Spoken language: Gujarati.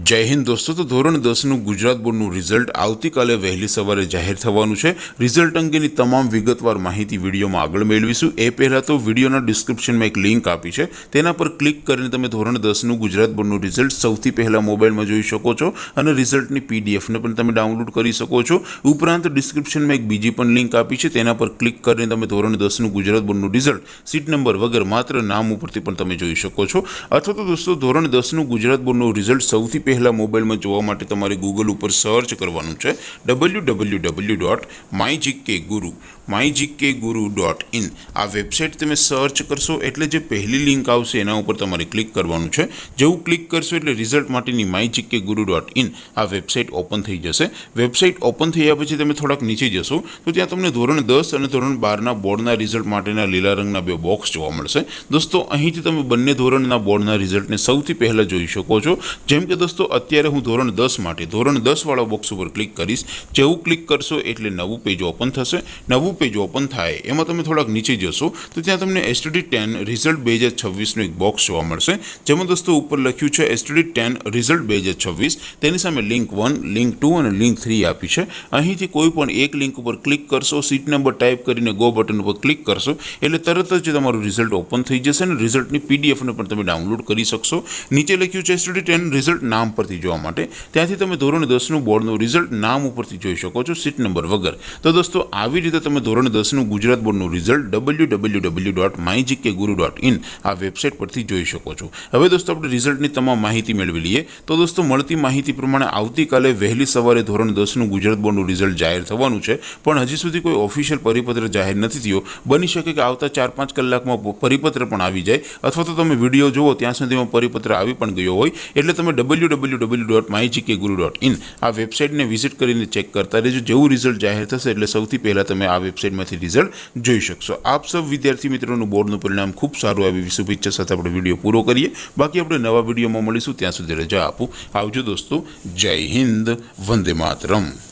जय हिंद दोस्तों। तो धोरण 10 गुजरात बोर्डનું રિઝલ્ટ આવતીકાલે વહેલી સવારે જાહેર થવાનું છે। રિઝલ્ટ અંગેની તમામ વિગતવાર માહિતી વિડીયોમાં આગળ મેળવીશું। એ પહેલાં તો વિડીયોના ડિસ્ક્રિપ્શનમાં એક લિંક આપી છે, તેના પર ક્લિક કરીને તમે ધોરણ 10 ગુજરાત બોર્ડનું રિઝલ્ટ સૌથી પહેલાં મોબાઈલમાં જોઈ શકો છો અને રિઝલ્ટની પીડીએફને પણ તમે ડાઉનલોડ કરી શકો છો। ઉપરાંત ડિસ્ક્રિપ્શનમાં એક બીજી પણ લિંક આપી છે, તેના પર ક્લિક કરીને તમે ધોરણ 10 ગુજરાત બોર્ડનું રિઝલ્ટ સીટ નંબર વગર માત્ર નામ ઉપરથી પણ તમે જોઈ શકો છો। અથવા તો દોસ્તો ધોરણ 10 ગુજરાત બોર્ડનું રિઝલ્ટ સૌથી પહેલા મોબાઈલમાં જોવા માટે તમારે ગૂગલ ઉપર સર્ચ કરવાનું છે www.mygkguru.in। આ વેબસાઇટ તમે સર્ચ કરશો એટલે જે પહેલી લિંક આવશે એના ઉપર તમારે ક્લિક કરવાનું છે। જેવું ક્લિક કરશો એટલે રિઝલ્ટ માટેની mygkguru.in આ વેબસાઇટ ઓપન થઈ જશે। વેબસાઇટ ઓપન થયા પછી તમે થોડાક નીચે જશો તો ત્યાં તમને ધોરણ 10 અને ધોરણ 12ના બોર્ડના રિઝલ્ટ માટેના લીલા રંગના બે બોક્સ જોવા મળશે। દોસ્તો અહીંથી તમે બંને ધોરણના બોર્ડના રિઝલ્ટને સૌથી પહેલાં જોઈ શકો છો। જેમ કે દોસ્તો અત્યારે હું ધોરણ 10 માટે ધોરણ 10 વાળા બોક્સ ઉપર ક્લિક કરીશ। જેવું ક્લિક કરશો એટલે નવું પેજ ઓપન થશે। નવું પેજ ઓપન થાય એમાં તમે થોડાક નીચે જશો તો ત્યાં તમને STD10 રિઝલ્ટ 2026નું એક બોક્સ જોવા મળશે, જેમાં દોસ્તો ઉપર લખ્યું છે STD10 રિઝલ્ટ 2026। તેની સામે લિંક 1, લિંક 2 અને લિંક 3 આપી છે। અહીંથી કોઈ પણ એક લિંક ઉપર ક્લિક કરશો, સીટ નંબર ટાઈપ કરીને ગો બટન ઉપર ક્લિક કરશો એટલે તરત જ તમારું રિઝલ્ટ ઓપન થઈ જશે અને રિઝલ્ટની પીડીએફને પણ તમે ડાઉનલોડ કરી શકશો। નીચે લખ્યું છે STD10 રિઝલ્ટ નામ પરથી જોવા માટે, ત્યાંથી તમે ધોરણ 10 બોર્ડનું રિઝલ્ટ નામ ઉપરથી જોઈ શકો છો, સીટ નંબર વગર। તો દોસ્તો આવી રીતે તમે ધોરણ 10 ગુજરાત બોર્ડનું રિઝલ્ટ www.mygkguru.in આ વેબસાઇટ પરથી જોઈ શકો છો। હવે દોસ્તો આપણે રિઝલ્ટની તમામ માહિતી મેળવી લઈએ। તો દોસ્તો મળતી માહિતી પ્રમાણે આવતીકાલે વહેલી સવારે ધોરણ 10 ગુજરાત બોર્ડનું રિઝલ્ટ જાહેર થવાનું છે, પણ હજી સુધી કોઈ ઓફિશિયલ પરિપત્ર જાહેર નથી થયો। બની શકે કે આવતા 4-5 કલાકમાં પરિપત્ર પણ આવી જાય, અથવા તો તમે વિડીયો જુઓ ત્યાં સુધીમાં પરિપત્ર આવી પણ ગયો હોય, એટલે તમે www.mygkguru.in આ વેબસાઇટને વિઝિટ કરીને ચેક કરતા રહેજો। જેવું રિઝલ્ટ જાહેર થશે એટલે સૌથી પહેલાં તમે આ વેબસાઇટમાંથી રિઝલ્ટ જોઈ શકશો। આપ સૌ વિદ્યાર્થી મિત્રોનું બોર્ડનું પરિણામ ખૂબ સારું આવી શુભેચ્છા સાથે આપણે વિડીયો પૂરો કરીએ। બાકી આપણે નવા વિડીયોમાં મળીશું, ત્યાં સુધી રજા આપું। આવજો દોસ્તો, જય હિન્દ, વંદે માતરમ।